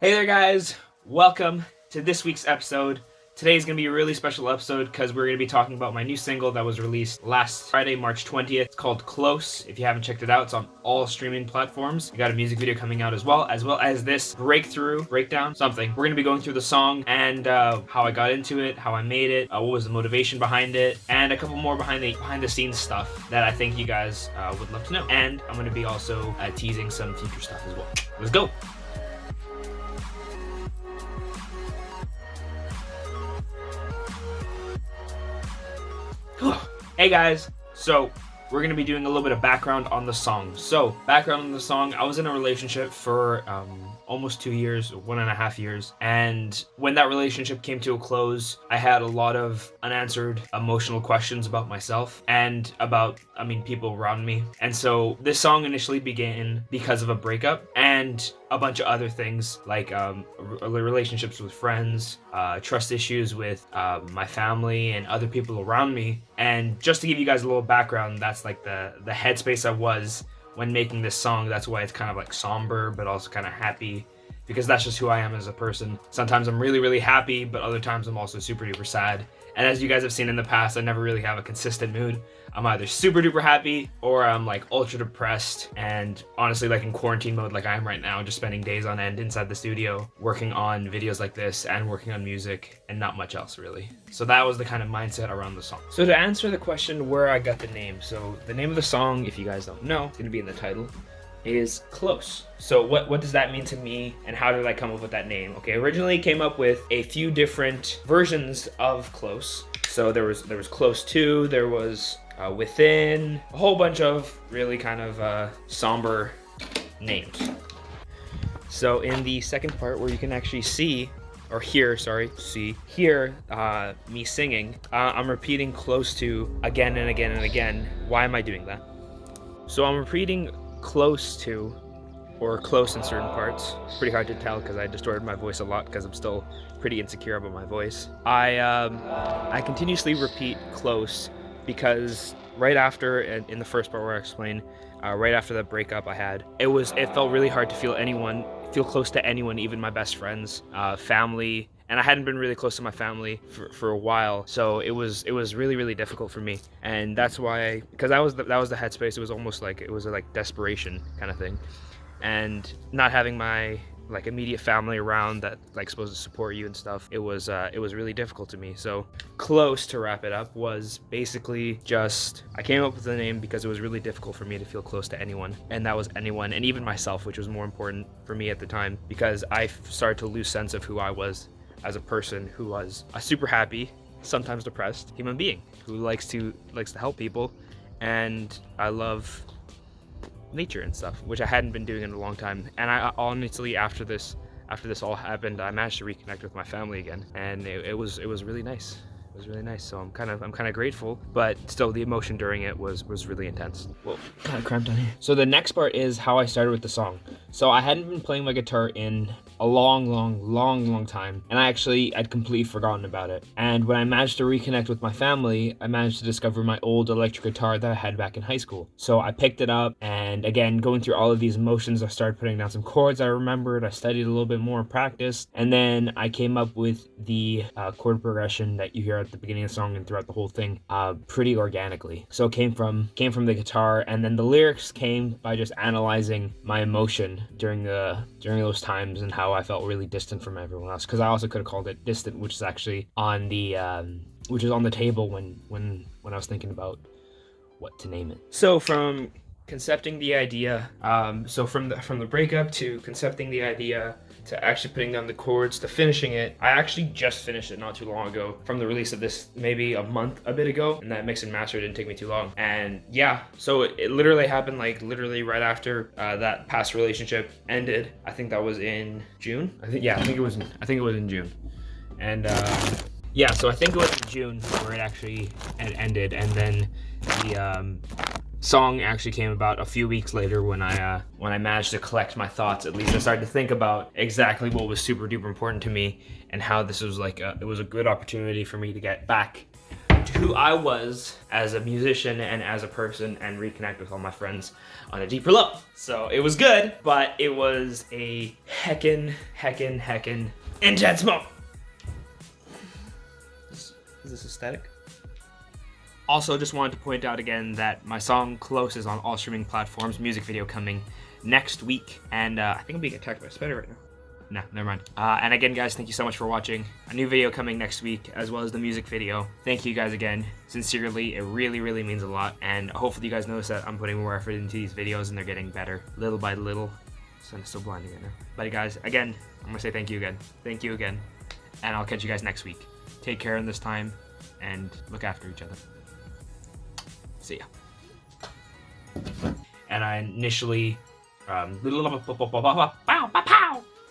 Hey there guys, welcome to this week's episode. Today's going to be a really special episode because we're going to be talking about my new single that was released last Friday, March 20th. It's called Close. If you haven't checked it out, it's on all streaming platforms. We got a music video coming out as well as this breakdown, something. We're going to be going through the song and how I got into it, how I made it, what was the motivation behind it, and a couple more behind the scenes stuff that I think you guys would love to know. And I'm going to be also teasing some future stuff as well. Let's go. Hey guys, so we're going to be doing a little bit of background on the song. I was in a relationship for almost 2 years, 1.5 years. And when that relationship came to a close, I had a lot of unanswered emotional questions about myself and about, people around me. And so this song initially began because of a breakup and a bunch of other things like relationships with friends, trust issues with my family and other people around me. And just to give you guys a little background, that's like the headspace I was when making this song. That's why it's kind of like somber but also kind of happy, because that's just who I am as a person. Sometimes I'm really, really happy, but other times I'm also super duper sad. And as you guys have seen in the past, I never really have a consistent mood. I'm either super duper happy or I'm like ultra depressed, and honestly like in quarantine mode like I am right now, just spending days on end inside the studio working on videos like this and working on music and not much else really. So that was the kind of mindset around the song. So to answer the question where I got the name, so the name of the song, if you guys don't know, it's gonna be in the title, is Close. So what does that mean to me and how did I come up with that name? Okay, originally came up with a few different versions of Close. So there was Close to, there was Within, a whole bunch of really kind of somber names. So in the second part where you can actually hear me singing, I'm repeating Close to again and again and again. Why am I doing that? So I'm repeating Close to, or close in certain parts. It's pretty hard to tell because I distorted my voice a lot because I'm still pretty insecure about my voice. I continuously repeat Close because right after, in the first part where I explain, right after that breakup I had, it felt really hard to feel close to anyone, even my best friends, family. And I hadn't been really close to my family for a while, so it was really, really difficult for me. And that's why, because that was the headspace. It was almost like it was a like desperation kind of thing, and not having my like immediate family around that like supposed to support you and stuff. It was really difficult to me. So Close, to wrap it up, was basically just, I came up with the name because it was really difficult for me to feel close to anyone, and that was anyone, and even myself, which was more important for me at the time, because I started to lose sense of who I was as a person, who was a super happy, sometimes depressed human being who likes to help people, and I love nature and stuff, which I hadn't been doing in a long time. And I honestly, after this all happened, I managed to reconnect with my family again, and it was really nice. It was really nice. So I'm kind of grateful, but still the emotion during it was really intense. Whoa, kind of cramped on here. So the next part is how I started with the song. So I hadn't been playing my guitar in a long time, and I'd completely forgotten about it. And when I managed to reconnect with my family, I managed to discover my old electric guitar that I had back in high school. So I picked it up, and again, going through all of these emotions, I started putting down some chords I remembered. I studied a little bit more, practiced, and then I came up with the chord progression that you hear at the beginning of the song and throughout the whole thing pretty organically. So it came from the guitar, and then the lyrics came by just analyzing my emotion during those times and how I felt really distant from everyone else, because I also could have called it Distant, which is actually on the table when I was thinking about what to name it. So from concepting the idea, from the breakup to concepting the idea to actually putting down the chords to finishing it, I actually just finished it not too long ago from the release of this, maybe a bit ago, and that mix and master didn't take me too long. And yeah, so it literally happened like literally right after that past relationship ended. I think that was in June. I think it was in June. And yeah, so I think it was in June where it actually ended, and then the song actually came about a few weeks later when I managed to collect my thoughts. At least I started to think about exactly what was super duper important to me and how this was like it was a good opportunity for me to get back who I was as a musician and as a person and reconnect with all my friends on a deeper level. So it was good, but it was a heckin' intense moment. Is this aesthetic? Also, just wanted to point out again that my song Close is on all streaming platforms. Music video coming next week. And I think I'm being attacked by a spider right now. Nah, never mind. And again, guys, thank you so much for watching. A new video coming next week, as well as the music video. Thank you guys again. Sincerely, it really means a lot. And hopefully you guys notice that I'm putting more effort into these videos and they're getting better little by little. So I'm still blinding right now. But guys, again, I'm gonna say thank you again. Thank you again. And I'll catch you guys next week. Take care in this time and look after each other. See ya. And I initially